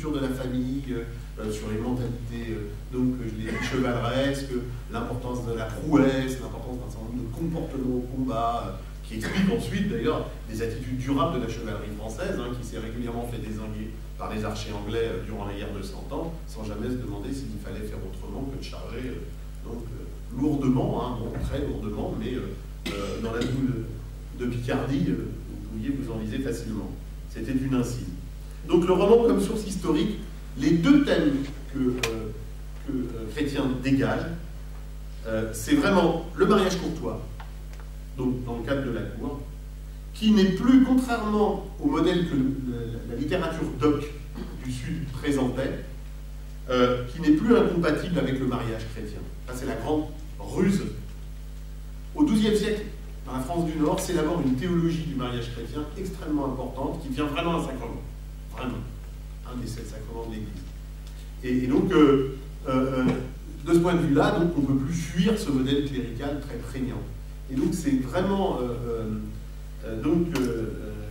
de la famille, sur les mentalités donc les chevaleresques, l'importance de la prouesse, l'importance d'un certain nombre de comportements au combat, qui explique ensuite d'ailleurs des attitudes durables de la chevalerie française, hein, qui s'est régulièrement fait dézinguer par les archers anglais durant la guerre de 100 ans, sans jamais se demander s'il fallait faire autrement que de charger lourdement, hein, bon, très lourdement, mais dans la boule de Picardie, vous pouviez vous enliser facilement. C'était une incise. Donc le roman comme source historique, les deux thèmes que Chrétien dégage, c'est vraiment le mariage courtois, donc dans le cadre de la cour, qui n'est plus, contrairement au modèle que la littérature doc du Sud présentait, qui n'est plus incompatible avec le mariage chrétien. Ça, c'est la grande ruse. Au XIIe siècle, dans la France du Nord, c'est d'abord une théologie du mariage chrétien extrêmement importante, qui devient vraiment un sacrement. Vraiment. Un des 7 sacrements de l'Église. Et donc, de ce point de vue-là, donc, on ne peut plus fuir ce modèle clérical très prégnant. Et donc, c'est vraiment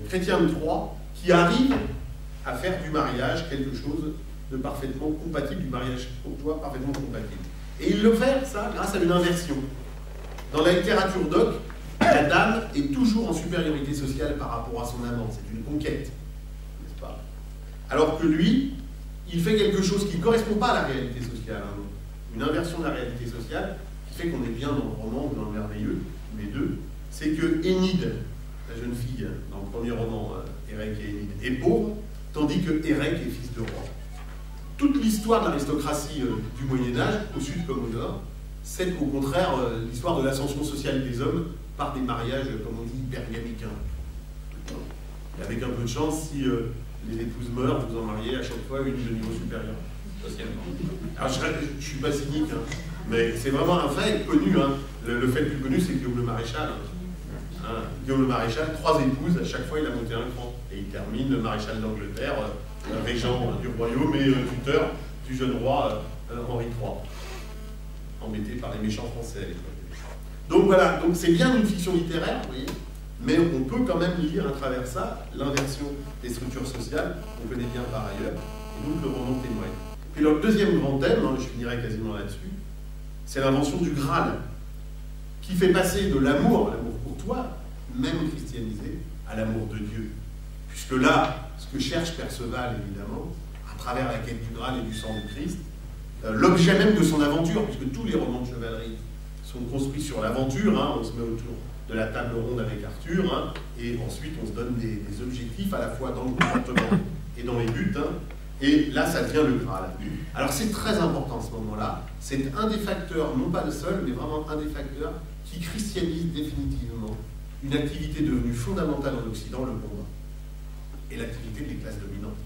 Chrétien de Troyes qui arrive à faire du mariage quelque chose de parfaitement compatible, du mariage courtois parfaitement compatible. Et il le fait, ça, grâce à une inversion. Dans la littérature doc, la dame est toujours en supériorité sociale par rapport à son amant. C'est une conquête, n'est-ce pas? Alors que lui, il fait quelque chose qui ne correspond pas à la réalité sociale, hein, une inversion de la réalité sociale, qui fait qu'on est bien dans le roman ou dans le merveilleux, les deux. C'est que Énide, la jeune fille, dans le premier roman, Érec et Énide, est pauvre, tandis que Érec est fils de roi. Toute l'histoire de l'aristocratie du Moyen-Âge, au sud comme au nord, c'est au contraire l'histoire de l'ascension sociale des hommes par des mariages, comme on dit, pergamicains. Et avec un peu de chance, si les épouses meurent, vous en mariez à chaque fois une de niveau supérieur, socialement. Alors je ne suis pas cynique, hein, mais c'est vraiment un fait connu. Hein. Le fait le plus connu, c'est Guillaume le Maréchal. Hein. Guillaume le Maréchal, 3 épouses, à chaque fois il a monté un cran. Et il termine le maréchal d'Angleterre, régent du royaume et tuteur du jeune roi Henri III, embêté par les méchants français à l'époque. Donc voilà, donc c'est bien une fiction littéraire, vous voyez, mais on peut quand même lire à travers ça l'inversion des structures sociales, qu'on connaît bien par ailleurs, et donc le roman témoigne. Puis le deuxième grand thème, hein, je finirai quasiment là-dessus, c'est l'invention du Graal, qui fait passer de l'amour courtois, même christianisé, à l'amour de Dieu. Puisque là, ce que cherche Perceval, évidemment, à travers la quête du Graal et du sang du Christ, l'objet même de son aventure, puisque tous les romans de chevalerie sont construits sur l'aventure, hein, on se met autour de la table ronde avec Arthur, hein, et ensuite on se donne des objectifs à la fois dans le comportement et dans les buts, hein, et là ça devient le Graal. Alors c'est très important à ce moment-là, c'est un des facteurs, non pas le seul, mais vraiment un des facteurs qui christianise définitivement une activité devenue fondamentale en Occident, le combat, et l'activité des classes dominantes.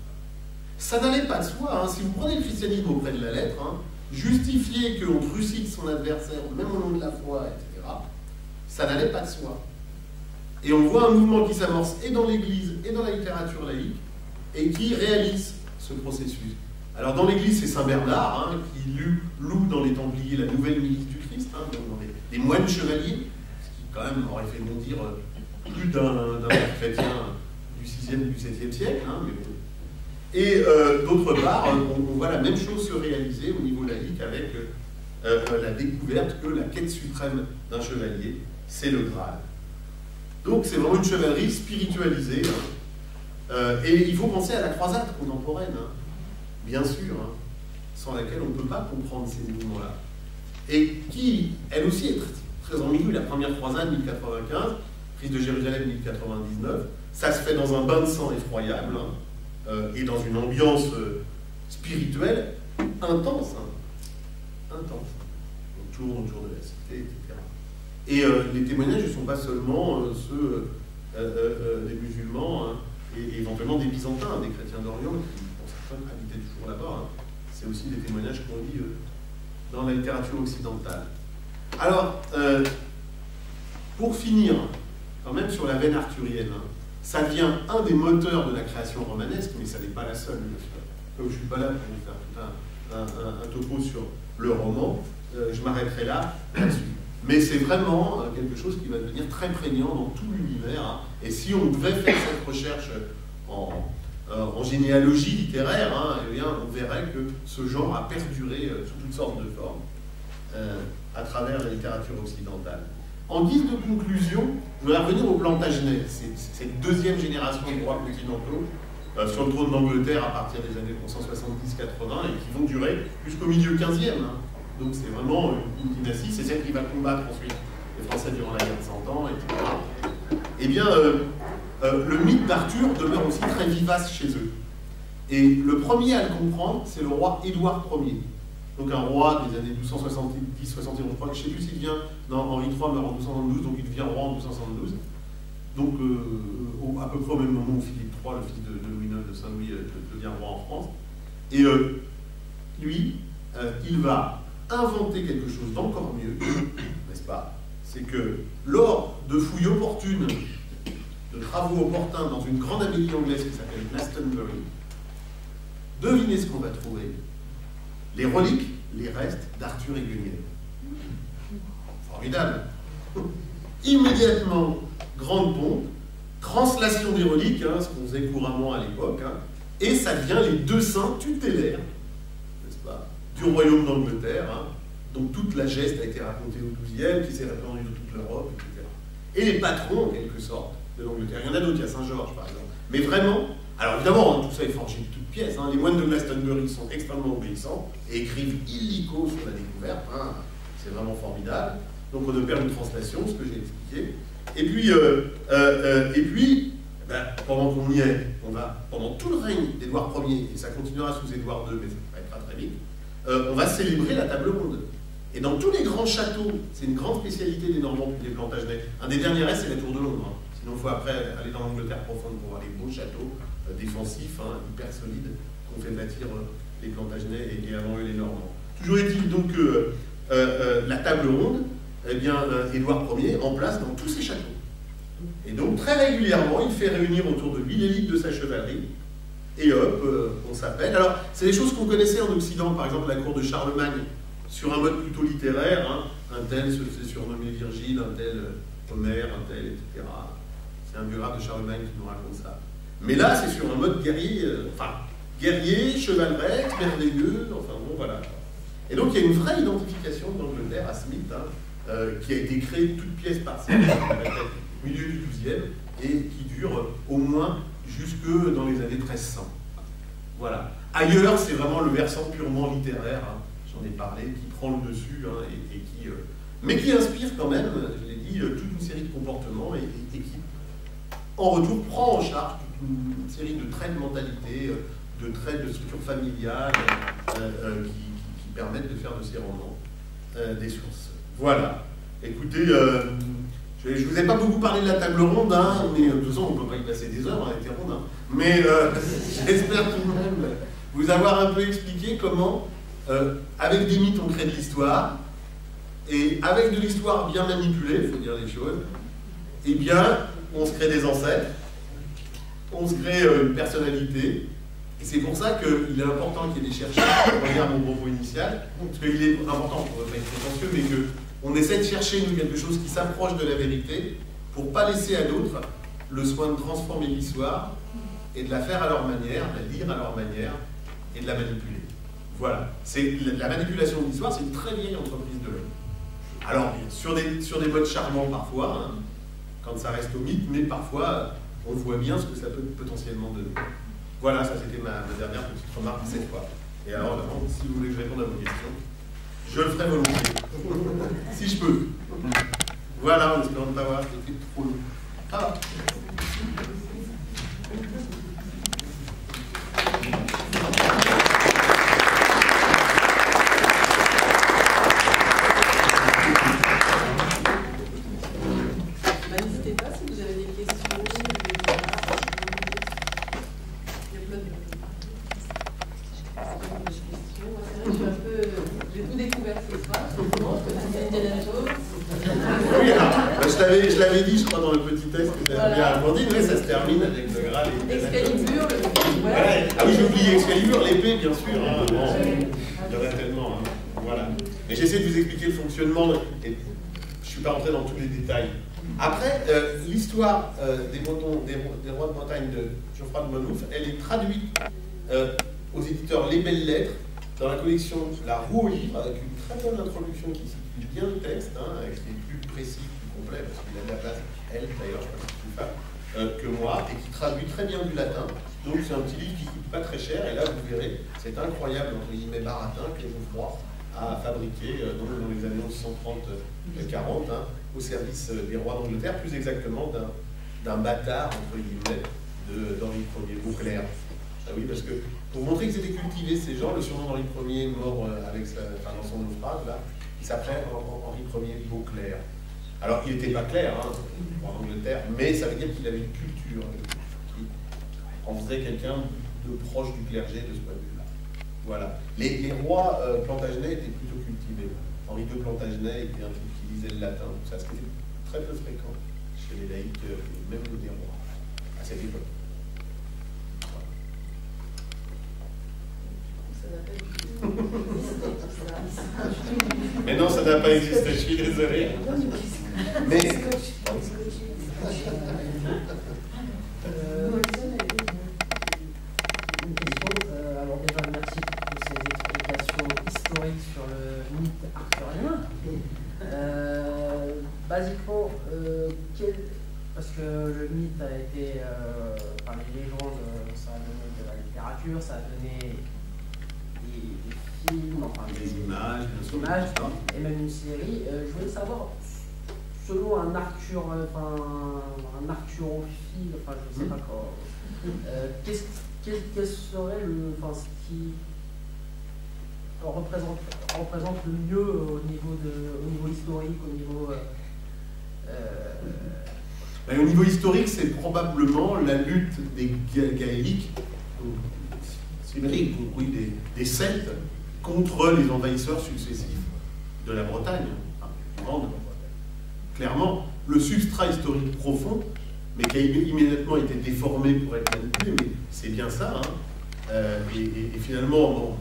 Ça n'allait pas de soi, hein. Si vous prenez le christianisme auprès de la lettre, hein, justifier qu'on trucide son adversaire, même au nom de la foi, etc., ça n'allait pas de soi. Et on voit un mouvement qui s'amorce et dans l'Église et dans la littérature laïque, et qui réalise ce processus. Alors dans l'Église, c'est Saint Bernard, hein, qui loue dans les Templiers la nouvelle milice du Christ, hein, dans les moines chevaliers, ce qui quand même aurait fait bondir plus d'un chrétien du 6e, du 7e siècle, hein, mais bon. Et d'autre part, on voit la même chose se réaliser au niveau laïque avec la découverte que la quête suprême d'un chevalier, c'est le Graal. Donc c'est vraiment une chevalerie spiritualisée. Hein. Et il faut penser à la croisade contemporaine, hein, bien sûr, hein, sans laquelle on ne peut pas comprendre ces mouvements-là. Et qui, elle aussi, est très ambiguë. La première croisade, 1095, prise de Jérusalem, 1099, ça se fait dans un bain de sang effroyable, hein, et dans une ambiance spirituelle intense, hein, intense. On tourne autour de la cité, etc. Et les témoignages ne sont pas seulement ceux des musulmans, hein, et éventuellement des byzantins, des chrétiens d'Orient, qui pour certains habitaient toujours là-bas. Hein. C'est aussi des témoignages qu'on lit dans la littérature occidentale. Alors, pour finir, quand même sur la veine arthurienne, hein, ça devient un des moteurs de la création romanesque, mais ça n'est pas la seule, bien sûr. Comme je ne suis pas là pour vous faire tout un topo sur le roman, je m'arrêterai là-dessus. Mais c'est vraiment quelque chose qui va devenir très prégnant dans tout l'univers. Hein. Et si on devait faire cette recherche en en généalogie littéraire, hein, eh bien, on verrait que ce genre a perduré sous toutes sortes de formes à travers la littérature occidentale. En guise de conclusion, je voudrais revenir au Plantagenet, cette deuxième génération de rois continentaux sur le trône d'Angleterre à partir des années 1170-80 et qui vont durer jusqu'au milieu 15e. Hein. Donc c'est vraiment une dynastie, c'est celle qui va combattre ensuite les Français durant la guerre de 100 ans, etc. Eh bien, le mythe d'Arthur demeure aussi très vivace chez eux. Et le premier à le comprendre, c'est le roi Édouard Ier. Donc un roi des années 1270-71, je ne sais plus s'il vient, non, Henri III meurt en 1272, donc il devient roi en 1272. Donc à peu près au même moment où Philippe III, le fils de Louis IX de Saint-Louis, devient roi en France. Et lui, il va inventer quelque chose d'encore mieux, n'est-ce pas? C'est que lors de fouilles opportunes, de travaux opportuns dans une grande abbaye anglaise qui s'appelle Glastonbury, devinez ce qu'on va trouver? Les reliques, les restes d'Arthur et Guenièvre. Formidable. Immédiatement, grande pompe, translation des reliques, hein, ce qu'on faisait couramment à l'époque, hein, et ça devient les deux saints tutélaires, n'est-ce pas, du royaume d'Angleterre. Hein. Donc toute la geste a été racontée au XIIe, qui s'est répandue dans toute l'Europe, etc. Et les patrons, en quelque sorte, de l'Angleterre. Il y en a d'autres, il y a Saint-Georges, par exemple. Mais vraiment, alors évidemment, tout ça est forgé de toutes pièces. Hein. Les moines de Glastonbury sont extrêmement obéissants et écrivent illico sur la découverte. Hein. C'est vraiment formidable. Donc on opère une translation, ce que j'ai expliqué. Et puis, ben, pendant qu'on y est, on va, pendant tout le règne d'Édouard Ier, et ça continuera sous Édouard II, mais ça va être très vite, on va célébrer la table ronde. Et dans tous les grands châteaux, c'est une grande spécialité des Normands, des Plantagenets. Un des derniers restes, c'est la Tour de Londres. Hein. Sinon, il faut après aller dans l'Angleterre profonde pour voir les beaux châteaux défensifs, hein, hyper solides, qu'ont fait bâtir les Plantagenets et avant eux les Normands. Toujours est-il donc que la table ronde, eh bien, Édouard Ier en place dans tous ses châteaux. Et donc, très régulièrement, il fait réunir autour de lui l'élite de sa chevalerie. Et hop, on s'appelle. Alors, c'est des choses qu'on connaissait en Occident, par exemple la cour de Charlemagne, sur un mode plutôt littéraire. Hein. Un tel se faisait surnommer Virgile, un tel Homère, un tel, etc. C'est un biographe de Charlemagne qui nous raconte ça. Mais là, c'est sur un mode guerrier, guerrier, chevaleresque, merveilleux, enfin bon, voilà. Et donc, il y a une vraie identification d'Angleterre à Smith, hein, qui a été créée de toutes pièces par Smith, au milieu du XIIe, et qui dure au moins jusque dans les années 1300. Voilà. Ailleurs, c'est vraiment le versant purement littéraire, hein, j'en ai parlé, qui prend le dessus, hein, mais qui inspire quand même, je l'ai dit, toute une série de comportements et qui, en retour, prend en charge toute une série de traits de mentalité, de traits de structure familiale, qui permettent de faire de ces romans des sources. Voilà. Écoutez, je ne vous ai pas beaucoup parlé de la table ronde, hein, mais de toute façon, on ne peut pas y passer des heures, elle était ronde. Hein. Mais j'espère tout de même vous avoir un peu expliqué comment, avec des mythes, on crée de l'histoire, et avec de l'histoire bien manipulée, il faut dire les choses, eh bien, on se crée des ancêtres, on se crée une personnalité, et c'est pour ça qu'il est important qu'il y ait des chercheurs, on regarde mon propos initial, parce qu'il est important, on ne va pas être prétentieux, mais qu'on essaie de chercher, nous, quelque chose qui s'approche de la vérité, pour ne pas laisser à d'autres le soin de transformer l'histoire, et de la faire à leur manière, de la lire à leur manière, et de la manipuler. Voilà. La manipulation de l'histoire, c'est une très vieille entreprise de l'homme. Alors, sur des modes charmants parfois, hein, quand ça reste au mythe, mais parfois, on voit bien ce que ça peut potentiellement donner. Voilà, ça c'était ma dernière petite remarque cette fois. Et alors, si vous voulez que je réponde à vos questions, je le ferai volontiers. Si je peux. Voilà, en espérant ne pas avoir été trop long. Ah. N'hésitez pas si vous avez des questions. J'ai tout découvert ce soir. Oui, alors, je l'avais dit, je crois, dans le petit texte que tu avais bien applaudi, mais ça se termine avec le Graal et Excalibur, ouais. Ah oui, j'ai oublié Excalibur, l'épée, bien sûr. Hein. Bon, il y en a tellement. Hein. Voilà. Mais j'essaie de vous expliquer le fonctionnement. Et je ne suis pas rentré dans tous les détails. Après, l'histoire des Bretons, des rois de Bretagne de Geoffroy de Monmouth, elle est traduite aux éditeurs Les Belles Lettres dans la collection La Roue au Livre, avec une très bonne introduction qui situe bien le texte, hein, qui est plus précis, plus complet, parce qu'il a de la place, elle d'ailleurs, je pense que c'est une femme, que moi, et qui traduit très bien du latin. Donc c'est un petit livre qui ne coûte pas très cher, et là vous verrez, c'est incroyable, entre guillemets, baratin que Geoffroy a fabriqué dans les années 1830-40, hein, au service des rois d'Angleterre, plus exactement d'un bâtard, entre guillemets, d'Henri Ier, Beauclerc. Ah oui, parce que pour montrer qu'ils étaient cultivés, ces gens, le surnom d'Henri Ier, mort dans son naufrage, là, il s'appelait Henri Ier Beauclerc. Alors, il n'était pas clair, hein, en Angleterre, mais ça veut dire qu'il avait une culture qui en faisait quelqu'un de proche du clergé de ce point de vue-là. Voilà. Les rois plantagenets étaient plutôt cultivés. Henri II Plantagenet était un type qui lisait le latin, tout ça, ce qui était très peu fréquent chez les laïcs, même des rois, à cette époque. Mais non, ça n'a pas existé, je suis désolé. Mais... Une question, alors déjà merci pour ces explications historiques sur le mythe arthurien. Basiquement, parce que le mythe a été, par les légendes, ça a donné de la littérature, ça a donné des films, enfin des images, et même une série. Je voulais savoir, selon un Arthur, un Arthurophile, enfin je ne sais pas quoi, quel serait ce qui représente le mieux au niveau historique, au niveau... Au niveau historique, c'est probablement la lutte des gaéliques, des Celtes, contre les envahisseurs successifs de la Bretagne. Clairement, le substrat historique profond, mais qui a immédiatement été déformé pour être manipulé, mais c'est bien ça. Hein. Et finalement, bon,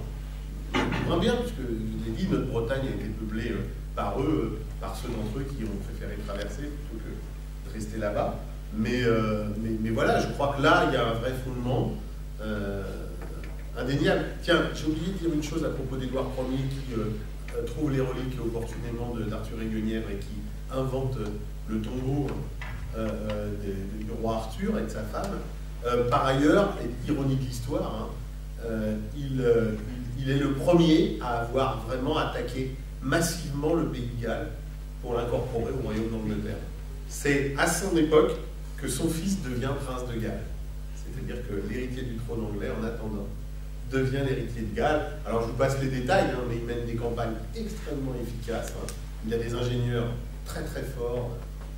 moins bien, puisque je l'ai dit, notre Bretagne a été peuplée par eux, par ceux d'entre eux qui ont préféré traverser plutôt que de rester là-bas. Mais voilà, je crois que là, il y a un vrai fondement indéniable. Tiens, j'ai oublié de dire une chose à propos d'Édouard Ier qui trouve les reliques opportunément d'Arthur et Guenièvre et qui invente le tombeau du roi Arthur et de sa femme. Par ailleurs, ironie de l'histoire, hein, il est le premier à avoir vraiment attaqué massivement le pays de Galles pour l'incorporer au royaume d'Angleterre. C'est à son époque que son fils devient prince de Galles. C'est-à-dire que l'héritier du trône anglais, en attendant, devient l'héritier de Galles. Alors je vous passe les détails, hein, mais il mène des campagnes extrêmement efficaces. Hein. Il a des ingénieurs très très forts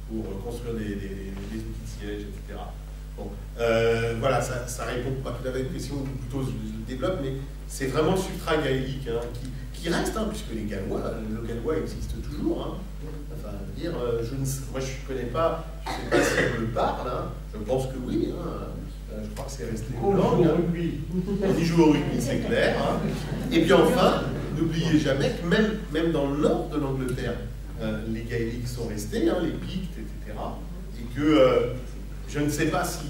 pour construire des outils de siège, etc. Bon, voilà, ça répond pas tout à fait à une question, plutôt je le développe, mais c'est vraiment le substrat gaélique hein, qui reste, hein, puisque les Gallois, le Gallois existe toujours. Hein. Enfin, dire, moi je ne connais pas, je ne sais pas si on le parle, hein. Je pense que oui. Hein. Je crois que c'est resté une langue. On y joue au rugby, c'est clair. Hein. Et puis enfin, n'oubliez jamais que même dans le nord de l'Angleterre, les gaéliques sont restés, hein, les Pictes, etc. Et que je ne sais pas si,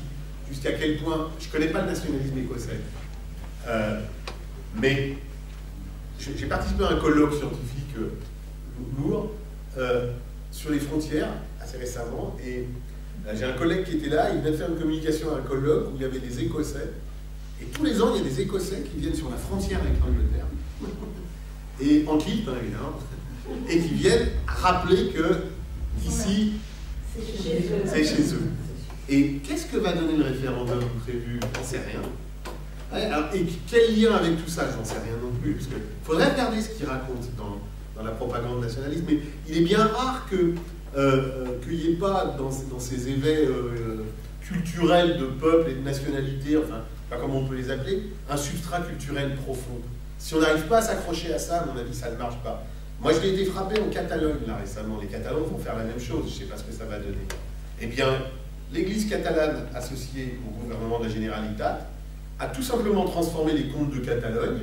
jusqu'à quel point, je ne connais pas le nationalisme écossais, mais j'ai participé à un colloque scientifique lourd sur les frontières assez récemment, et j'ai un collègue qui était là, il venait de faire une communication à un colloque où il y avait des Écossais, et tous les ans il y a des Écossais qui viennent sur la frontière avec l'Angleterre, et en kilt, hein, évidemment, et qui viennent rappeler que ici, c'est chez eux. Et qu'est-ce que va donner le référendum prévu? J'en sais rien. Ouais, alors, et quel lien avec tout ça? J'en sais rien non plus. Parce qu'il faudrait regarder ce qu'ils racontent dans la propagande nationaliste, mais il est bien rare qu'il n'y ait pas dans ces éveils culturels de peuple et de nationalité, enfin, pas comment on peut les appeler, un substrat culturel profond. Si on n'arrive pas à s'accrocher à ça, à mon avis, ça ne marche pas. Moi, je l'ai été frappé en Catalogne, là, récemment. Les Catalans vont faire la même chose, je ne sais pas ce que ça va donner. Eh bien, l'Église catalane, associée au gouvernement de la Generalitat, a tout simplement transformé les comtes de Catalogne,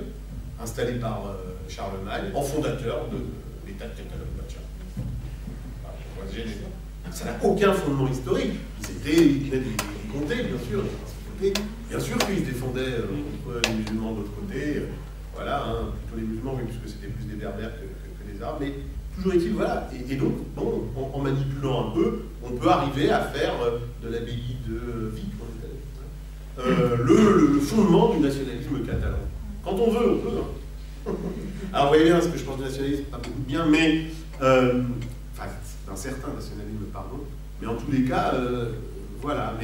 installés par Charlemagne, en fondateur de l'État de Catalogne. Voilà, on va se gêner. Ça n'a aucun fondement historique. Ils venaient des comtés, bien sûr, des principautés. Bien sûr qu'ils se défendaient contre les musulmans de l'autre côté. Voilà, hein, plutôt les musulmans, oui, puisque c'était plus des berbères que des arabes. Mais toujours est-il, voilà. Et donc, bon, en manipulant un peu, on peut arriver à faire de l'abbaye de Vic, le fondement du nationalisme catalan. Quand on veut, on peut. Hein. Alors, vous voyez bien, ce que je pense du nationalisme, pas beaucoup de bien, mais. Enfin, d'un certain nationalisme, pardon. Mais en tous les cas, voilà.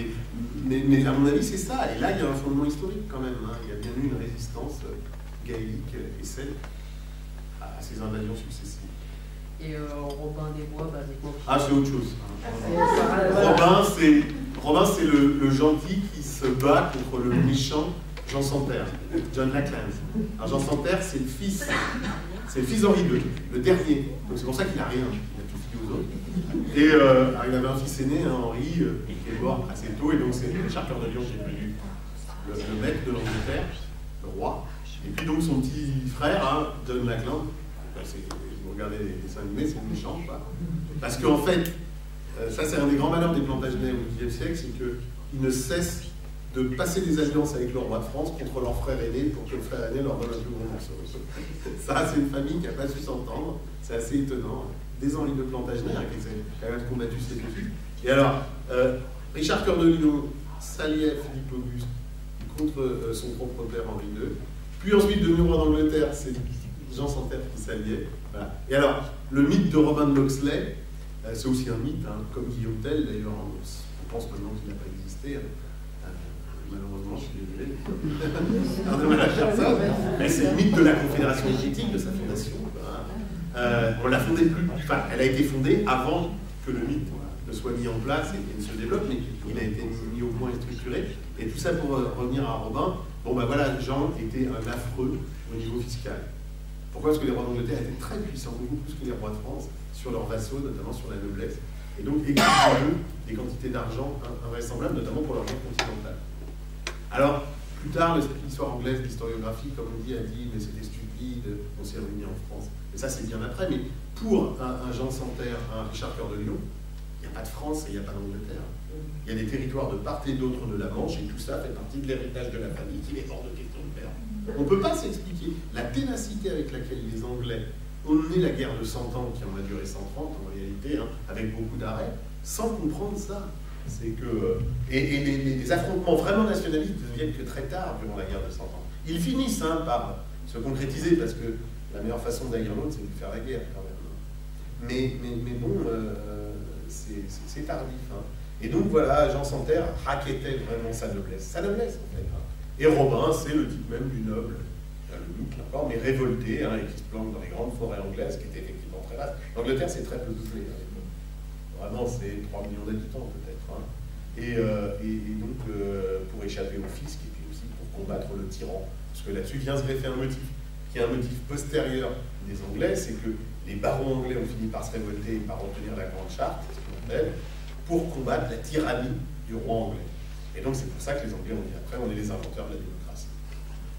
Mais à mon avis, c'est ça. Et là, il y a un fondement historique quand même. Hein. Il y a bien eu une résistance gaélique et celle à ces invasions successives. Et Robin des Bois, basiquement. Ah, c'est autre chose. Robin, c'est le gentil qui se bat contre le méchant Jean Santerre, John Lackland. Alors Jean Santerre, c'est le fils d'Henri II, le dernier. Donc c'est pour ça qu'il n'a rien, il a tout fait aux autres. Et alors, il avait un fils aîné, hein, Henri, qui est mort assez tôt, et donc c'est Richard Cœur de Lion qui est devenu le maître de l'Angleterre, le roi. Et puis donc son petit frère, hein, John Lackland, vous regardez les dessins animés, c'est méchant, quoi. Parce qu'en fait, ça c'est un des grands malheurs des Plantagenets au XIXe siècle, c'est qu'ils ne cessent de passer des alliances avec le roi de France contre leur frère aîné pour que le frère aîné leur donne un plus gros morceau. Ça, c'est une famille qui n'a pas su s'entendre, c'est assez étonnant. Des Henri de Plantagenet, hein, qui a quand même combattu ses deux. Et alors, Richard Cœur de Lion s'alliait Philippe Auguste contre son propre père Henri II. Puis ensuite, devenu roi d'Angleterre, c'est Jean Santerre qui s'alliait. Voilà. Et alors, le mythe de Robin de Locksley, c'est aussi un mythe, hein, comme Guillaume Tell, d'ailleurs, on pense maintenant qu'il n'a pas existé. Hein. Malheureusement, je suis désolé. Pardonnez-moi la faire ça. Mais c'est le mythe de la Confédération helvétique, de sa fondation. On l'a fondée plus. Enfin, elle a été fondée avant que le mythe ne soit mis en place et ne se développe, mais il a été mis au point et structuré. Et tout ça pour revenir à Robin. Bon, ben voilà, Jean était un affreux au niveau fiscal. Pourquoi? Parce que les rois d'Angleterre étaient très puissants, beaucoup plus que les rois de France, sur leurs vassaux, notamment sur la noblesse. Et donc, exigeaient des quantités d'argent invraisemblables, notamment pour l'argent continental. Alors, plus tard, l'histoire anglaise, l'historiographie, comme on dit, a dit mais c'était stupide, on s'est réunis en France. Et ça, c'est bien après. Mais pour un Jean Santerre, un Richard Cœur de Lion, il n'y a pas de France et il n'y a pas d'Angleterre. Il y a des territoires de part et d'autre de la Manche, et tout ça fait partie de l'héritage de la famille qu'il est hors de question de perdre. On ne peut pas s'expliquer la ténacité avec laquelle les Anglais ont mené la guerre de 100 ans, qui en a duré 130 en réalité, hein, avec beaucoup d'arrêts, sans comprendre ça. C'est que les affrontements vraiment nationalistes ne viennent que très tard durant la guerre de 100 ans. Ils finissent hein, par se concrétiser parce que la meilleure façon d'haïr l'autre, c'est de faire la guerre quand même. Mais bon, c'est tardif. Hein. Et donc voilà, Jean Santerre rackettait vraiment sa noblesse en fait. Hein. Et Robin, c'est le type même du noble, le mythe encore, mais révolté, hein, et qui se planque dans les grandes forêts anglaises, qui étaient effectivement très vastes. L'Angleterre, c'est très peu peuplé. Vraiment, c'est 3 millions d'habitants peut-être. Hein. Et donc, pour échapper au fisc, et puis aussi pour combattre le tyran. Parce que là-dessus vient se greffer un motif, qui est un motif postérieur des Anglais, c'est que les barons anglais ont fini par se révolter et par obtenir la Grande Charte, ce qu'on appelle, pour combattre la tyrannie du roi anglais. Et donc, c'est pour ça que les Anglais ont dit après, on est les inventeurs de la démocratie.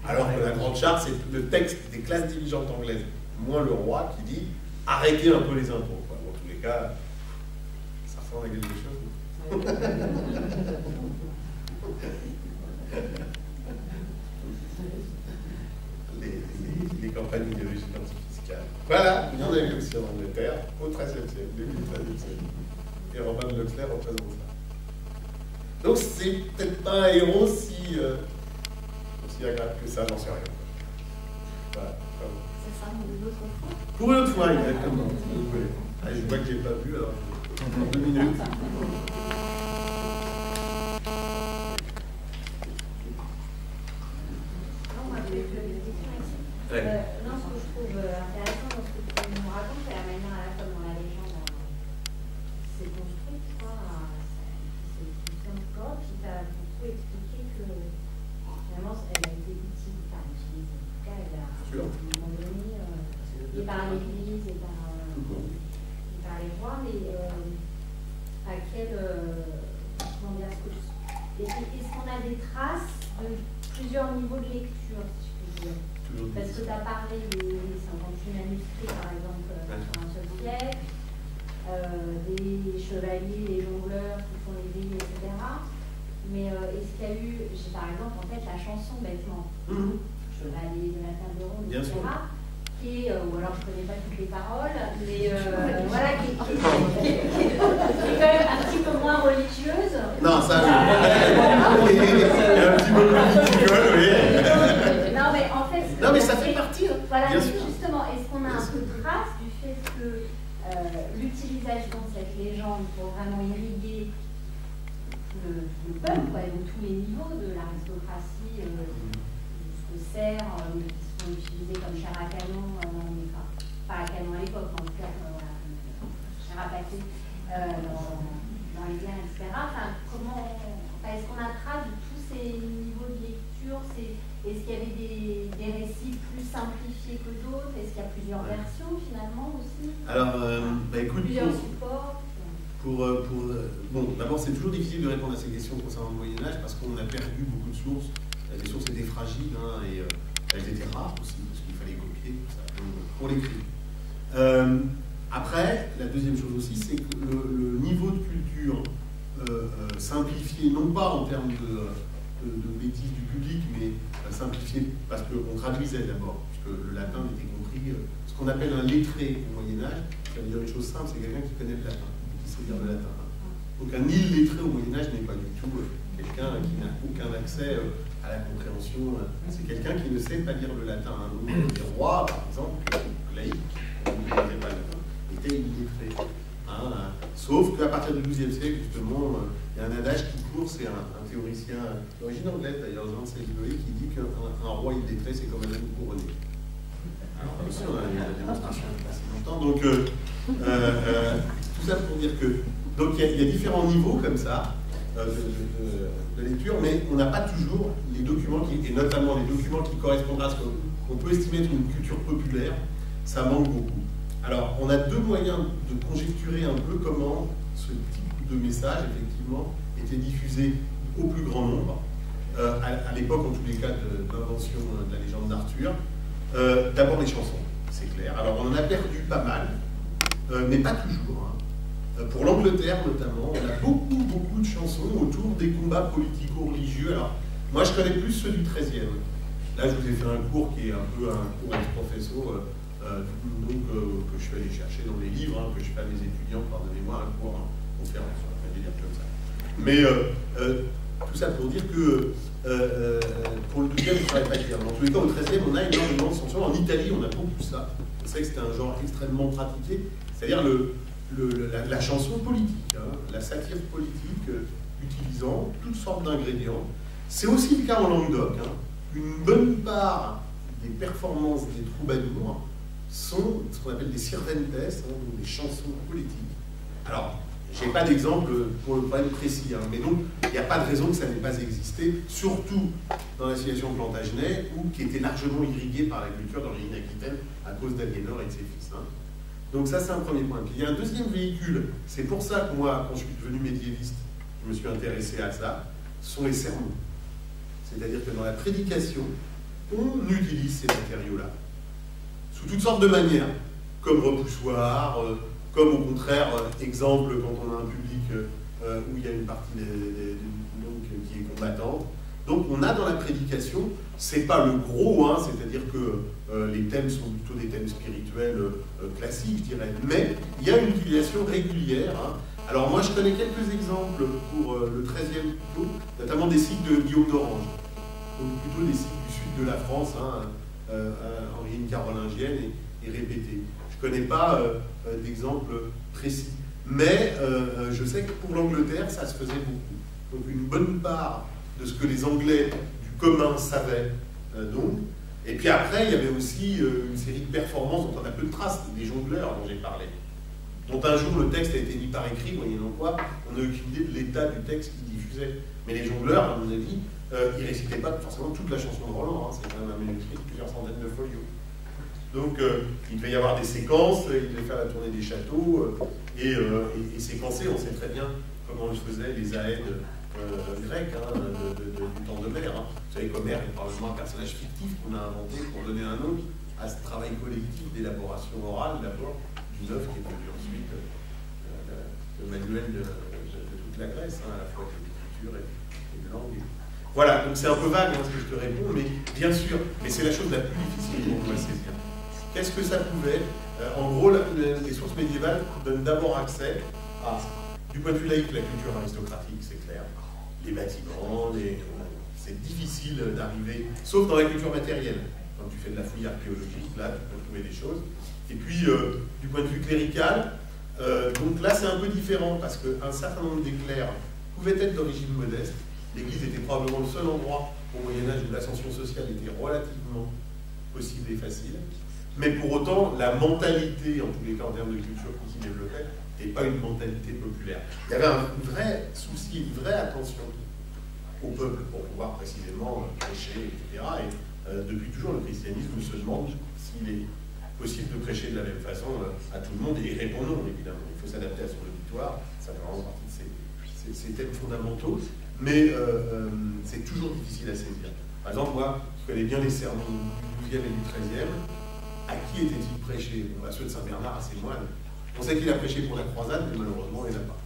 Alors que la Grande Charte, c'est le texte des classes dirigeantes anglaises, moins le roi, qui dit arrêtez un peu les impôts. Quoi. Dans tous les cas, ça ressemble à quelque chose. les campagnes idéologiques antifiscales. Voilà, il y en a eu aussi en Angleterre, au XIIIe siècle, début du XIIIe siècle. Et Robin de Locksley représente ça. Donc c'est peut-être pas un héros aussi agréable que ça, j'en sais rien. Voilà. C'est ça, une autre fois. Pour une autre fois, exactement. Ah, je vois que j'ai pas vu, alors 2 minutes. Ouais. Non, ce que je trouve intéressant dans ce que tu nous racontes, c'est la manière à la fois dont la légende s'est construite, quoi. C'est tout encore, puis tu as beaucoup expliqué que finalement elle a été utile, enfin utilisée. En tout cas, elle a à un moment donné, et par l'Église, et par les rois, mais à quel. Comment dire, est-ce qu'on a des traces de plusieurs niveaux de lecture, si je puis dire? Parce que tu as parlé des 58 manuscrits, par exemple, sur un seul siècle. des chevaliers, des jongleurs qui font les veillées, etc. Mais est-ce qu'il y a eu, j'ai par exemple en tête la chanson bêtement, Chevalier de la table ronde, Bien etc. sûr. Qui est, ou alors je ne connais pas toutes les paroles, mais voilà, qui est quand même un petit peu moins religieuse. Non, ça, il y a un petit peu plus rigole, oui. Non, mais en fait, non, mais ça fait partie, hein. Voilà, Bien sûr. justement, est-ce qu'on a un peu de trace du fait que l'utilisation de cette légende pour vraiment irriguer le peuple, quoi, et donc tous les niveaux de l'aristocratie, jusqu'aux serfs, qui sont utilisés comme chair à canon, enfin, pas à canon à l'époque, en tout cas, voilà, chair à pâté, dans les guerres, etc. Enfin, est-ce qu'on a trace de tous ces niveaux de lecture? Est-ce qu'il y avait des récits plus simplifiés que d'autres? Est-ce qu'il y a plusieurs versions finalement aussi? Alors, écoute, plusieurs supports? bon, d'abord, c'est toujours difficile de répondre à ces questions concernant le Moyen-Âge parce qu'on a perdu beaucoup de sources. Les sources étaient fragiles et elles étaient rares aussi parce qu'il fallait copier tout ça pour l'écrire. Après, la deuxième chose aussi, c'est que le niveau de culture simplifié, non pas en termes de bêtises du public, mais simplifié parce qu'on traduisait d'abord, puisque le latin était compris, ce qu'on appelle un lettré au Moyen-Âge, ça veut dire une chose simple, c'est quelqu'un qui connaît le latin, qui sait dire le latin. Donc un illettré au Moyen-Âge n'est pas du tout quelqu'un qui n'a aucun accès à la compréhension, c'est quelqu'un qui ne sait pas lire le latin. Donc, les rois, par exemple, laïcs, qui ne connaissaient pas le latin, étaient illettrés. Sauf qu'à partir du XIIe siècle, justement, il y a un adage qui court, c'est un théoricien d'origine anglaise, d'ailleurs, Jean Salisbury, qui dit qu'un roi illettré, c'est comme un homme couronné. Alors, aussi, on a eu la démonstration il y a pas si longtemps. Donc, tout ça pour dire que donc il y a différents niveaux comme ça de lecture, mais on n'a pas toujours les documents, et notamment les documents qui correspondent à ce qu'on peut estimer être une culture populaire, ça manque beaucoup. Alors, on a deux moyens de conjecturer un peu comment ce type de message, effectivement, était diffusé au plus grand nombre, à l'époque, en tous les cas, de l'invention de la légende d'Arthur. D'abord les chansons, c'est clair. Alors, on en a perdu pas mal, mais pas toujours. Pour l'Angleterre, notamment, on a beaucoup de chansons autour des combats politico-religieux. Alors, moi, je connais plus ceux du XIIIe. Là, je vous ai fait un cours qui est un peu un cours ex-professo, que je suis allé chercher dans les livres, que je fais à mes étudiants, pardonnez-moi, un cours en conférence, on va dire comme ça. Mais tout ça pour dire que pour le XIIe, je ne saurais pas dire. Dans tous les cas, au XIIIe, on a énormément de chansons. En Italie, on a beaucoup ça. On sait que c'était un genre extrêmement pratiqué, c'est-à-dire la chanson politique, la satire politique, utilisant toutes sortes d'ingrédients. C'est aussi le cas en Languedoc. Une bonne part des performances des troubadours sont ce qu'on appelle des sirventes, donc des chansons politiques. Alors, je n'ai pas d'exemple pour le problème précis, mais donc il n'y a pas de raison que ça n'ait pas existé, surtout dans la situation Plantagenet, qui était largement irriguée par la culture d'origine aquitaine à cause d'Aliénor et de ses fils. Donc ça, c'est un premier point. Puis il y a un deuxième véhicule, c'est pour ça que moi, quand je suis devenu médiéviste, je me suis intéressé à ça, ce sont les sermons. C'est-à-dire que dans la prédication, on utilise ces matériaux-là, sous toutes sortes de manières, comme repoussoir, comme au contraire, exemple, quand on a un public où il y a une partie qui est combattante. Donc on a dans la prédication, c'est pas le gros, c'est-à-dire que les thèmes sont plutôt des thèmes spirituels classiques, je dirais, mais il y a une utilisation régulière. Alors moi je connais quelques exemples pour le XIIIe plutôt, notamment des sites de Guillaume d'Orange, donc plutôt des sites du sud de la France, origine carolingienne et répétée. Je ne connais pas d'exemple précis, mais je sais que pour l'Angleterre, ça se faisait beaucoup. Donc une bonne part de ce que les Anglais du commun savaient, donc. Et puis après, il y avait aussi une série de performances dont on a peu de traces, des jongleurs dont j'ai parlé, dont un jour le texte a été mis par écrit, moyennant quoi, on n'a aucune idée de l'état du texte qu'ils diffusaient. Mais les jongleurs, à mon avis, ils ne récitaient pas forcément toute la chanson de Roland, c'est quand même un manuscrit de plusieurs centaines de folios. Donc il devait y avoir des séquences, il devait faire la tournée des châteaux, et séquencer, on sait très bien comment le faisaient les aèdes grecs du temps d'Homère. Vous savez qu'Homère est probablement un personnage fictif qu'on a inventé pour donner un nom à ce travail collectif d'élaboration orale d'abord d'une œuvre qui est devenue ensuite le manuel de toute la Grèce, hein, à la fois d'écriture et de langue. Voilà, donc c'est un peu vague hein, ce que je te réponds, mais bien sûr, et c'est la chose la plus difficile pour moi à saisir. Qu'est-ce que ça pouvait en gros, les sources médiévales donnent d'abord accès à, du point de vue laïque, la culture aristocratique, c'est clair. Les bâtiments, c'est difficile d'arriver, sauf dans la culture matérielle. Quand tu fais de la fouille archéologique, là, tu peux trouver des choses. Et puis, du point de vue clérical, donc là, c'est un peu différent, parce qu'un certain nombre des clercs pouvaient être d'origine modeste. L'Église était probablement le seul endroit au Moyen-Âge où l'ascension sociale était relativement possible et facile. Mais pour autant, la mentalité, en tous les cas en termes de culture qui s'y développait, n'était pas une mentalité populaire. Il y avait un vrai souci, une vraie attention au peuple pour pouvoir précisément prêcher, etc. Et depuis toujours, le christianisme se demande s'il est possible de prêcher de la même façon à tout le monde, et il répond non, évidemment. Il faut s'adapter à son auditoire, ça fait vraiment partie de ces thèmes fondamentaux, mais c'est toujours difficile à saisir. Par exemple, moi, je connais bien les sermons du XIIe et du XIIIe. À qui était-il prêché? Bon, ceux de Saint-Bernard, à ses moines. On sait qu'il a prêché pour la croisade, mais malheureusement, il n'a pas.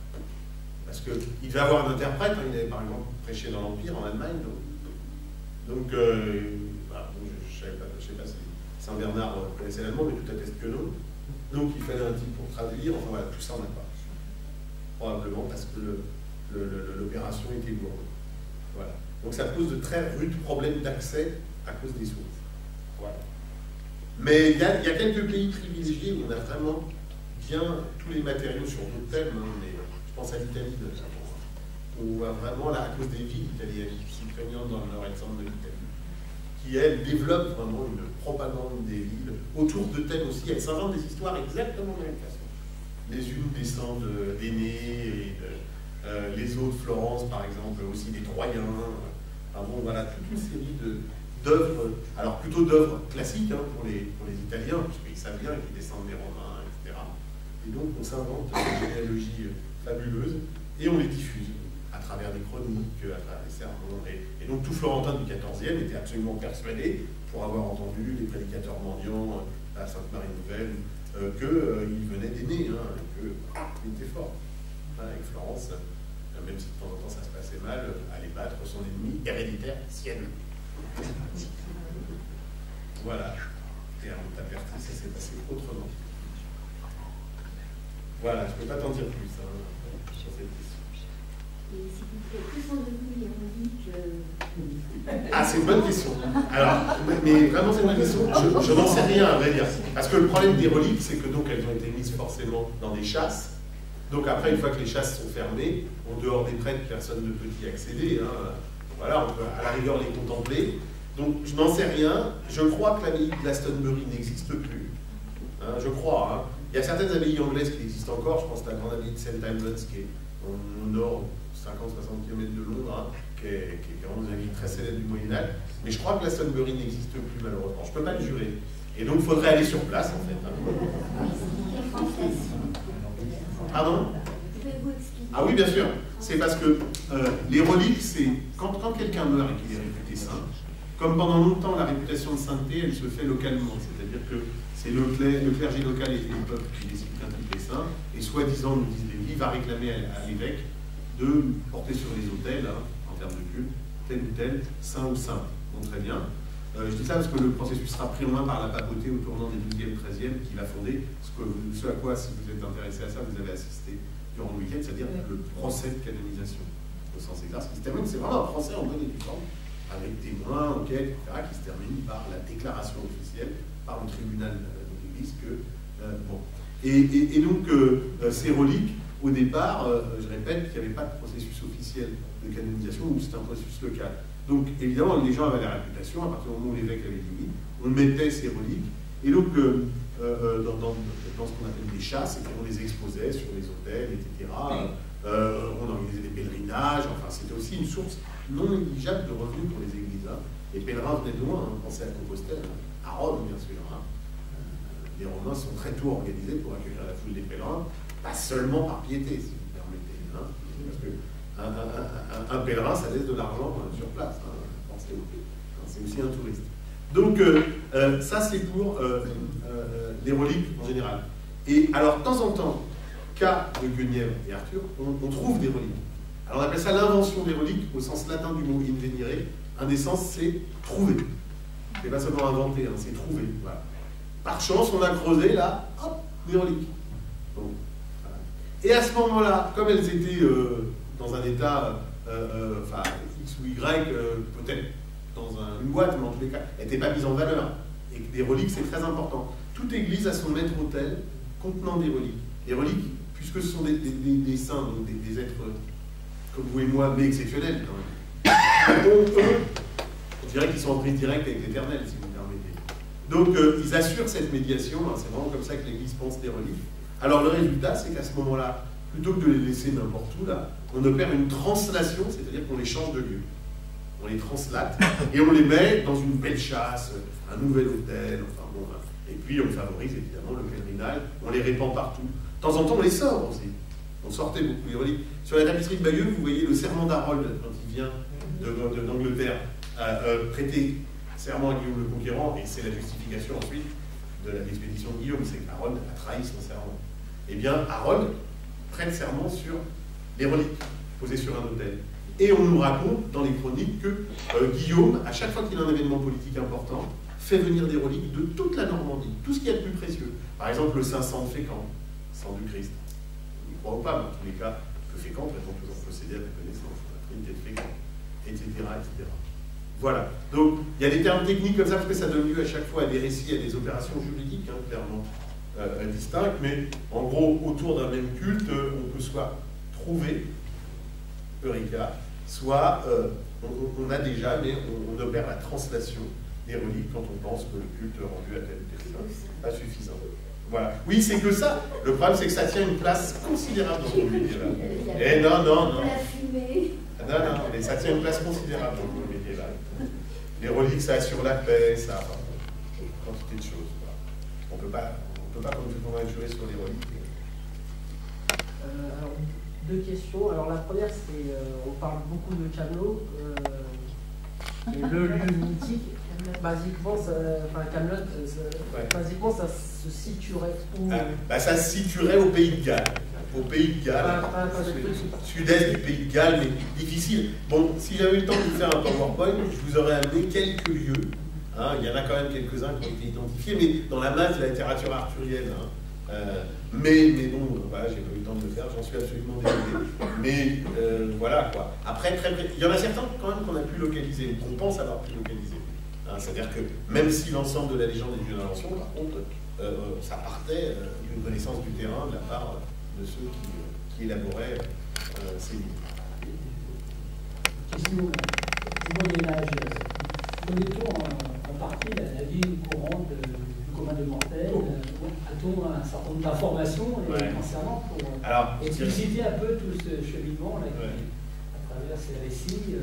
Parce qu'il devait avoir un interprète, hein, il avait par exemple prêché dans l'Empire, en Allemagne. Donc bah, bon, je ne sais pas si Saint-Bernard connaissait l'allemand, mais tout atteste que non. Donc il fallait un type pour traduire, enfin voilà, tout ça on n'a pas. Probablement parce que l'opération était lourde. Voilà. Donc ça pose de très rudes problèmes d'accès à cause des sources. Voilà. Mais il y a quelques pays privilégiés où on a vraiment bien tous les matériaux sur d'autres thèmes, hein, mais je pense à l'Italie, où vraiment, là, à cause des villes italiennes qui prégnantes dans le nord-exemple de l'Italie, qui, elles, développent vraiment une propagande des villes autour de thèmes aussi. Elles s'inventent des histoires exactement de la même façon. Les unes descendent d'Énée, et les autres, Florence, par exemple, aussi des Troyens. Enfin, bon, voilà, toute une série d'œuvres, alors plutôt d'œuvres classiques hein, pour les Italiens, puisqu'ils savent bien qu'ils descendent des Romains, etc. Et donc on s'invente une généalogie fabuleuse et on les diffuse à travers des chroniques, à travers des sermons. Et donc tout Florentin du XIVe était absolument persuadé, pour avoir entendu les prédicateurs mendiants à Sainte-Marie-Nouvelle, qu'il venait d'Énée, hein, qu'il était fort. Avec Florence, même si de temps en temps ça se passait mal, allait battre son ennemi héréditaire, Sienne. Voilà. Et à Montaperti, ça s'est passé autrement. Voilà, je ne peux pas t'en dire plus hein, sur cette question. Et s'il vous plaît, que sont devenus les reliques Ah, c'est une bonne question. Alors, mais vraiment, c'est une bonne question. Je n'en sais rien, à vrai dire. Parce que le problème des reliques, c'est que donc elles ont été mises forcément dans des chasses. Donc après, une fois que les chasses sont fermées, en dehors des prêtres, personne ne peut y accéder. Hein. Voilà, on peut à la rigueur les contempler. Donc je n'en sais rien. Je crois que l'abbaye de Glastonbury n'existe plus. Hein, je crois. Hein. Il y a certaines abbayes anglaises qui existent encore. Je pense à la grande abbaye de St. Albans, qui est au nord, 50-60 km de Londres, hein, qui est vraiment une abbaye très célèbre du Moyen-Âge. Mais je crois que Glastonbury n'existe plus, malheureusement. Je ne peux pas le jurer. Et donc il faudrait aller sur place, en fait. Hein. Pardon? Ah oui, bien sûr. C'est parce que les reliques, c'est quand quelqu'un meurt et qu'il est réputé saint, comme pendant longtemps la réputation de sainteté, elle se fait localement. C'est-à-dire que c'est le clergé local et le peuple qui décide qu'un type est saint, et soi-disant, nous disent les vies, va réclamer à l'évêque de porter sur les autels, hein, en termes de culte, tel ou tel, saint ou sainte. Donc très bien. Je dis ça parce que le processus sera pris en main par la papauté au tournant des 12e, 13e, qui va fonder ce à quoi, si vous êtes intéressé à ça, vous avez assisté durant le week-end, c'est-à-dire le procès de canonisation, au sens exact. Ce qui se termine, c'est vraiment un procès en bonne et due forme, avec témoins, enquêtes, etc., qui se termine par la déclaration officielle, par le tribunal de l'Église, que, bon. Et donc, ces reliques, au départ, je répète qu'il n'y avait pas de processus officiel de canonisation, ou c'était un processus local. Donc, évidemment, les gens avaient la réputation, à partir du moment où l'évêque avait dit oui, on mettait ces reliques, et donc, dans ce qu'on appelle des chasses, et on les exposait sur les autels, etc. On organisait des pèlerinages, enfin, c'était aussi une source non négligeable de revenus pour les églises. Hein. Les pèlerins venaient de loin, hein, pensez à Compostelle, à Rome, bien sûr. Hein. Les Romains sont très tôt organisés pour accueillir la foule des pèlerins, pas seulement par piété, si vous me permettez. Hein. Parce que un pèlerin, ça laisse de l'argent sur place. Hein. C'est aussi un touriste. Donc, ça, c'est pour les reliques en général. Et alors, de temps en temps, cas de Guenièvre et Arthur, on trouve des reliques. Alors on appelle ça l'invention des reliques, au sens latin du mot invenire. Un des sens, c'est trouver. C'est pas seulement inventer, hein, c'est trouver. Voilà. Par chance, on a creusé là, hop, des reliques. Donc, voilà. Et à ce moment-là, comme elles étaient dans un état, X ou Y, peut-être dans une boîte, mais en tous les cas, elles n'étaient pas mises en valeur. Et que des reliques, c'est très important. Toute église a son maître-autel contenant des reliques. Les reliques, puisque ce sont des saints, donc des êtres comme vous et moi, mais exceptionnels quand même, on dirait qu'ils sont en prise directe avec l'Éternel, si vous me permettez. Donc, ils assurent cette médiation, hein, c'est vraiment comme ça que l'Église pense des reliques. Alors, le résultat, c'est qu'à ce moment-là, plutôt que de les laisser n'importe où, là, on opère une translation, c'est-à-dire qu'on les change de lieu. On les translate et on les met dans une belle chasse, un nouvel hôtel, enfin bon, et puis on favorise évidemment le pèlerinage, on les répand partout. De temps en temps, on les sort aussi. On sortait beaucoup les reliques. Sur la tapisserie de Bayeux, vous voyez le serment d'Harold, quand il vient d'Angleterre, prêter serment à Guillaume le Conquérant, et c'est la justification ensuite de l'expédition de Guillaume, c'est qu'Harold a trahi son serment. Eh bien, Harold prête serment sur les reliques posées sur un autel. Et on nous raconte dans les chroniques que Guillaume, à chaque fois qu'il a un événement politique important, fait venir des reliques de toute la Normandie, tout ce qu'il y a de plus précieux. Par exemple, le 500 de Fécamp, sang du Christ. On y croit ou pas, mais en tous les cas, que Fécamp prétend toujours posséder à la connaissance de la Trinité de Fécamp, etc., etc. Voilà. Donc, il y a des termes techniques comme ça, parce que ça donne lieu à chaque fois à des récits, à des opérations juridiques, hein, clairement distinctes, mais en gros, autour d'un même culte, on peut soit trouver Eureka, soit on a déjà, mais on opère la translation des reliques quand on pense que le culte rendu à telle personne n'est pas suffisant. Voilà. Oui, c'est que ça. Le problème, c'est que ça tient une place considérable dans le monde médiéval. Et non. Non, mais ça tient une place considérable dans le monde médiéval. Les reliques, ça assure la paix, ça quantité de choses. Voilà. On peut pas jouer sur les reliques. Alors, deux questions. Alors la première, c'est, on parle beaucoup de Camelot, et le lieu mythique. Basiquement, Camelot, basiquement, ça se situerait où? Ça se situerait au Pays de Galles. Au Pays de Galles, sud-est du Pays de Galles, mais difficile. Bon, si j'avais eu le temps de vous faire un PowerPoint, je vous aurais amené quelques lieux. Hein, il y en a quand même quelques-uns qui ont été identifiés, mais dans la masse de la littérature arthurienne. Hein. Mais bon, voilà, j'ai pas eu le temps de le faire, j'en suis absolument désolé. Mais voilà quoi. Après, il y en a certains quand même qu'on a pu localiser, qu'on pense avoir pu localiser. Hein, c'est-à-dire que même si l'ensemble de la légende est d'une invention, par contre, ça partait d'une connaissance du terrain de la part de ceux qui élaboraient ces livres. Question du Moyen-Âge. Connaît-on en partie la vie courante du commun des mortels? A-t-on un certain nombre d'informations concernant pour expliciter un peu tout ce cheminement là, à travers ces récits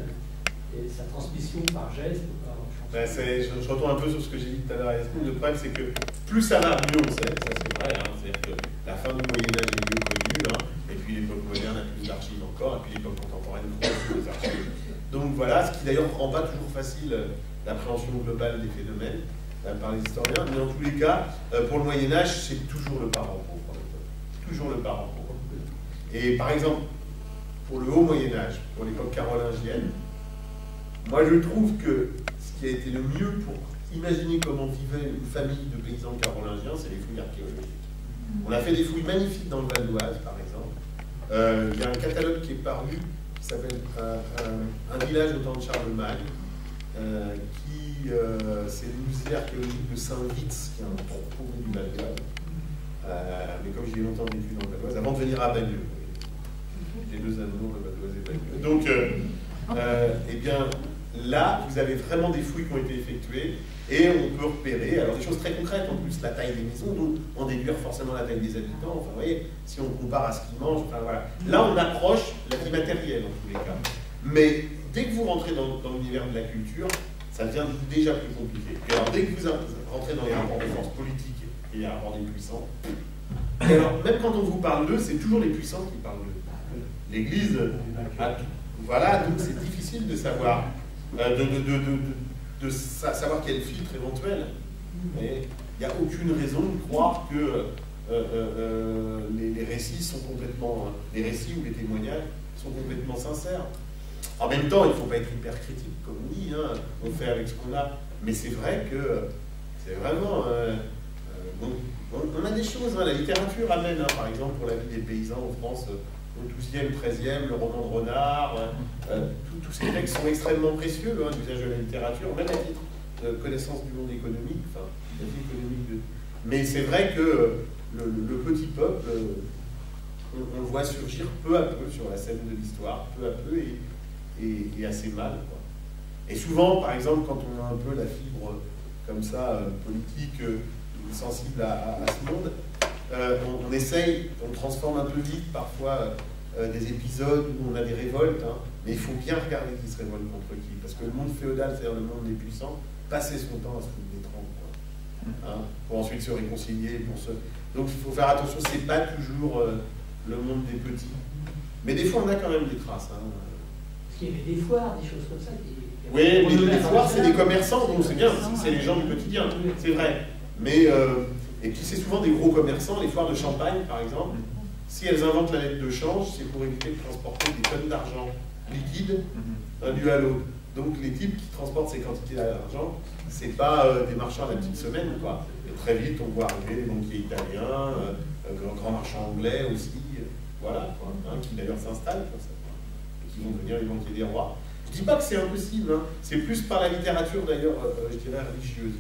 et sa transmission par geste ou par chanson? Je retourne un peu sur ce que j'ai dit tout à l'heure. Le problème, c'est que plus ça va, mieux on sait. Ça, c'est vrai. Hein. C'est-à-dire que la fin du Moyen-Âge est mieux connue, hein, et puis l'époque moderne a plus d'archives encore, et puis l'époque contemporaine a plus d'archives. Donc voilà, ce qui d'ailleurs ne rend pas toujours facile l'appréhension globale des phénomènes par les historiens, mais en tous les cas, pour le Moyen-Âge, c'est toujours le parent pauvre. Toujours le parent pauvre. Et par exemple, pour le haut Moyen-Âge, pour l'époque carolingienne, moi je trouve que ce qui a été le mieux pour imaginer comment vivait une famille de paysans carolingiens, c'est les fouilles archéologiques. On a fait des fouilles magnifiques dans le Val d'Oise, par exemple. Il y a un catalogue qui est paru, qui s'appelle Un village au temps de Charlemagne, c'est le musée archéologique de Saint-Vitz, qui est un trop paumé du Val d'Oise. Mais comme j'ai longtemps vécu dans le Val d'Oise, avant de venir à Bagneux, les deux amours, le Val d'Oise et Bagneux. Donc, eh bien, là, vous avez vraiment des fouilles qui ont été effectuées, et on peut repérer, alors des choses très concrètes en plus, la taille des maisons, donc en déduire forcément la taille des habitants, enfin vous voyez, si on compare à ce qu'ils mangent, enfin voilà. Là on approche la vie matérielle en tous les cas. Mais dès que vous rentrez dans l'univers de la culture, ça devient déjà plus compliqué. Et alors dès que vous rentrez dans les rapports de force politiques et les rapports des puissants, et alors même quand on vous parle d'eux, c'est toujours les puissants qui parlent d'eux. L'Église a tout. Voilà, donc c'est difficile de savoir, de savoir quel filtre éventuel. Mais il n'y a aucune raison de croire que les récits sont complètement, les récits ou les témoignages sont complètement sincères. En même temps, il ne faut pas être hyper critique, comme on dit, hein, on fait avec ce qu'on a, mais c'est vrai que c'est vraiment... on a des choses, hein, la littérature amène, hein, par exemple, pour la vie des paysans en France, au XIIe, XIIIe, le roman de Renard, tous ces textes sont extrêmement précieux, hein, l'usage de la littérature, même à titre de connaissance du monde économique, enfin, la vie économique de... Mais c'est vrai que le petit peuple, on le voit surgir peu à peu sur la scène de l'histoire, peu à peu et assez mal, quoi. Et souvent, par exemple, quand on a un peu la fibre comme ça, politique, sensible à ce monde, on essaye, on transforme un peu vite parfois des épisodes où on a des révoltes, hein, mais il faut bien regarder qui se révolte contre qui, parce que le monde féodal, c'est-à-dire le monde des puissants, passait son temps à se foutre des trembles, quoi, hein, pour ensuite se réconcilier, donc il faut faire attention, c'est pas toujours le monde des petits, mais des fois on a quand même des traces. Hein. Parce qu'il y avait des foires, des choses comme ça. Oui, mais les foires, c'est des commerçants, donc c'est bien, c'est les gens du quotidien, c'est vrai. Mais, et puis c'est souvent des gros commerçants, les foires de Champagne par exemple, si elles inventent la lettre de change, c'est pour éviter de transporter des tonnes d'argent liquide d'un lieu à l'autre. Donc les types qui transportent ces quantités d'argent, c'est pas des marchands à la petite semaine, quoi. Et très vite, on voit arriver des banquiers italiens, grands marchands anglais aussi, voilà, quoi, hein, qui d'ailleurs s'installent pour ça, et qui vont devenir les banquiers des rois. Je dis pas que c'est impossible, hein. C'est plus par la littérature d'ailleurs, je dirais religieuse,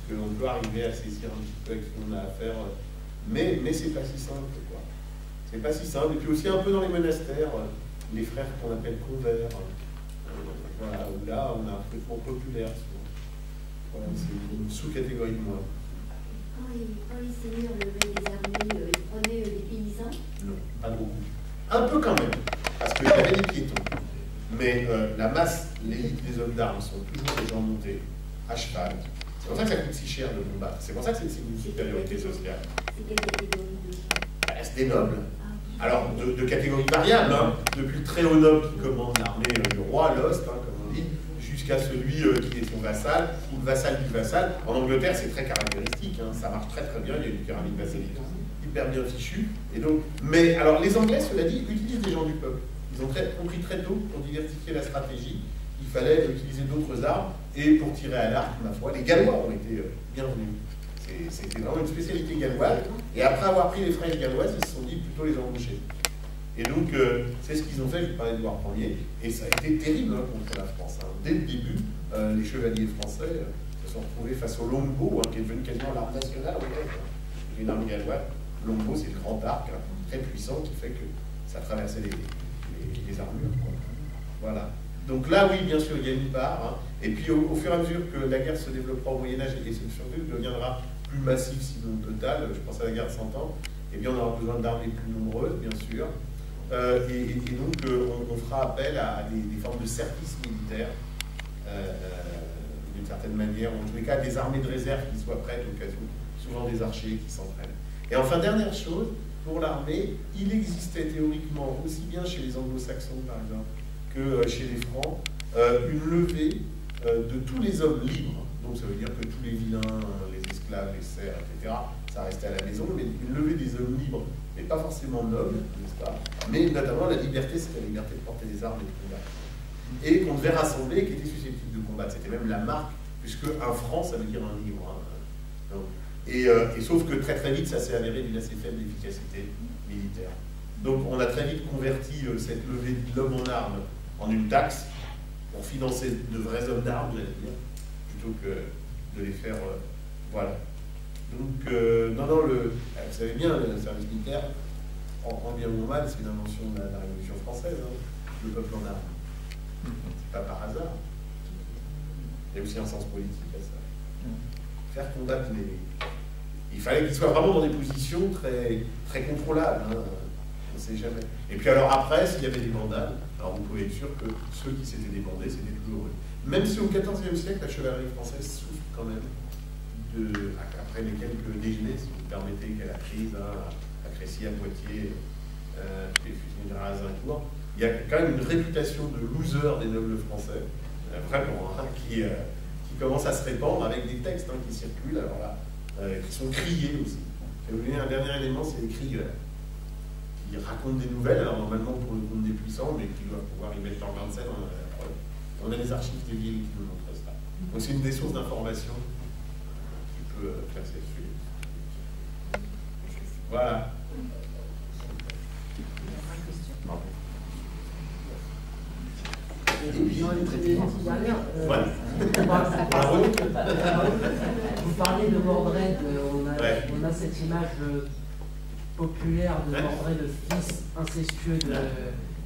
qu'on peut arriver à saisir un petit peu à qui on a affaire, mais c'est pas si simple, quoi. C'est pas si simple. Et puis aussi un peu dans les monastères, les frères qu'on appelle convers, voilà, où là on a un recrutement populaire souvent. Voilà, c'est une sous-catégorie de moi. Quand les seigneurs levaient des armées, ils prenaient des paysans? Non, pas beaucoup. Un peu quand même, parce qu'il y avait des piétons. Mais la masse, l'élite des hommes d'armes sont toujours des gens montés à cheval. C'est pour ça que ça coûte si cher de combattre. C'est pour ça que c'est une supériorité sociale. C'est quelle catégorie de gens? C'est des nobles. Alors, de catégories variables, hein, depuis le très haut noble qui commande l'armée du roi, l'ost, hein, comme on dit, jusqu'à celui qui est son vassal, ou le vassal du vassal. En Angleterre, c'est très caractéristique, hein, ça marche très très bien, il y a une pyramide vassalique hyper bien fichue. Et donc, mais alors, les Anglais, cela dit, utilisent des gens du peuple. Ils ont compris très tôt, pour diversifier la stratégie, il fallait utiliser d'autres armes, et pour tirer à l'arc, ma foi, les Gallois ont été bienvenus. C'était vraiment une spécialité galloise, et après avoir pris les fraises galloises, ils se sont dit plutôt les embaucher. Et donc, c'est ce qu'ils ont fait, je parlais d'Édouard Ier, et ça a été terrible hein, contre la France. Hein. Dès le début, les chevaliers français se sont retrouvés face au longbow, hein, qui est devenu quasiment l'arme nationale, une arme galloise. Le longbow, c'est le grand arc, hein, très puissant, qui fait que ça traversait les armures, quoi. Voilà. Donc là, oui, bien sûr, il y a une part. Hein. Et puis, au fur et à mesure que la guerre se développera au Moyen-Âge et surtout deviendra plus massive, sinon totale, je pense à la guerre de 100 ans, eh bien, on aura besoin d'armées plus nombreuses, bien sûr. Et donc, on fera appel à des formes de services militaires, d'une certaine manière, en tous les cas, des armées de réserve qui soient prêtes au cas où, souvent des archers qui s'entraînent. Et enfin, dernière chose, pour l'armée, il existait théoriquement, aussi bien chez les anglo-saxons, par exemple, que chez les Francs, une levée de tous les hommes libres. Donc ça veut dire que tous les vilains, les esclaves, les serfs, etc., ça restait à la maison, mais une levée des hommes libres, mais pas forcément nobles, n'est-ce pas? Mais notamment la liberté, c'était la liberté de porter des armes et de combattre. Et qu'on devait rassembler, qui était susceptible de combattre. C'était même la marque, puisque un franc, ça veut dire un livre. Hein. Et sauf que très très vite, ça s'est avéré d'une assez faible efficacité militaire. Donc on a très vite converti cette levée de l'homme en armes en une taxe pour financer de vrais hommes d'armes, j'allais dire, plutôt que de les faire... voilà. Donc, non, vous savez bien, le service militaire, en bien ou en mal, c'est une invention de la Révolution française, hein, le peuple en armes. C'est pas par hasard. Il y a aussi un sens politique à ça. Faire combattre les... Il fallait qu'ils soient vraiment dans des positions très, très contrôlables. Hein. On ne sait jamais. Et puis alors après, s'il y avait des bandades, alors vous pouvez être sûr que ceux qui s'étaient débandés, c'était toujours eux. Même si au XIVe siècle, la chevalerie française souffre quand même, après les quelques déjeuners, si vous me permettez, qu'elle a prise à Crécy, à Poitiers, et puis à Azincourt, il y a quand même une réputation de loser des nobles français, vraiment, hein, qui commence à se répandre avec des textes hein, qui circulent, alors là, qui sont criés aussi. Et vous voyez, un dernier élément, c'est l'écrit qui raconte des nouvelles, alors normalement pour le compte des puissants, mais qui doit pouvoir y mettre leur grain de sel. On a les archives des villes qui nous montrent ça. Donc c'est une des sources d'information qui peut faire cette suite. Voilà. Vous parlez de Mordred, on a cette image populaire de Mordred, le fils incestueux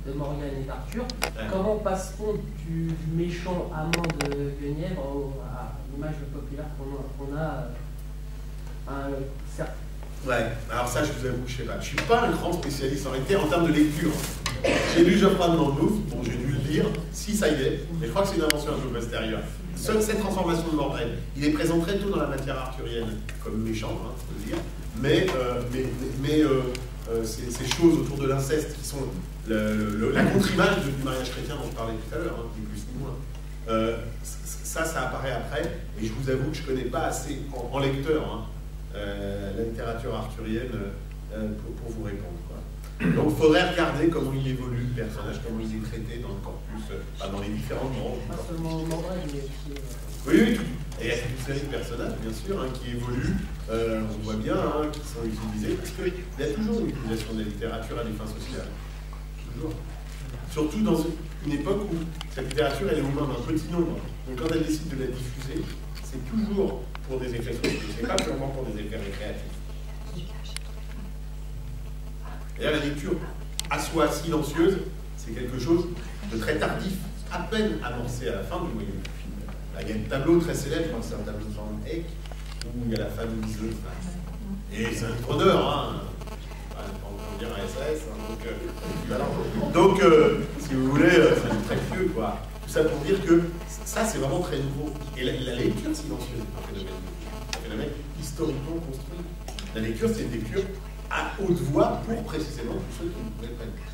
de Morgane et d'Arthur. Comment passe-t-on du méchant amant de Guenièvre à l'image populaire qu'on a certes. Ouais, alors ça, je vous avoue, je sais pas. Je suis pas un grand spécialiste en réalité en termes de lecture. J'ai lu Geoffroy de Monmouth, bon, j'ai dû le lire, si ça y est, mais je crois que c'est une invention un peu postérieure. Cette transformation de Mordred, il est présent très tôt dans la matière arthurienne, comme méchant, hein, je peux le dire, mais ces choses autour de l'inceste qui sont la contre-image du mariage chrétien dont je parlais tout à l'heure, hein, ni plus ni moins. Ça apparaît après, et je vous avoue que je ne connais pas assez en lecteur hein, la littérature arthurienne pour vous répondre. Quoi. Donc il faudrait regarder comment il évolue le personnage, comment il est traité dans le corpus, dans les différentes branches. Pas seulement Mordred, mais aussi... Oui, tout. Et il y a toute une série de personnages, bien sûr, hein, qui évoluent, on voit bien, hein, qui sont utilisés, parce qu'il y a toujours une utilisation de la littérature à des fins sociales. Toujours. Surtout dans une époque où cette littérature, elle est aux mains d'un petit nombre. Donc quand elle décide de la diffuser, c'est toujours pour des effets sociaux, c'est pas purement pour des effets récréatifs. Et là, la lecture à soi silencieuse, c'est quelque chose de très tardif, à peine amorcé à la fin du Moyen Âge. Il y a un tableau très célèbre, je crois que c'est un tableau de Van Eyck, où il y a la femme Iseult. Et c'est un honneur, hein. On peut dire un SAS, hein, donc si vous voulez, c'est très vieux, quoi. Tout ça pour dire que ça, c'est vraiment très nouveau. Et la lecture silencieuse est un phénomène historiquement construit. La lecture, c'est une lecture à haute voix pour précisément tous ceux qui ne pouvaient pas lire.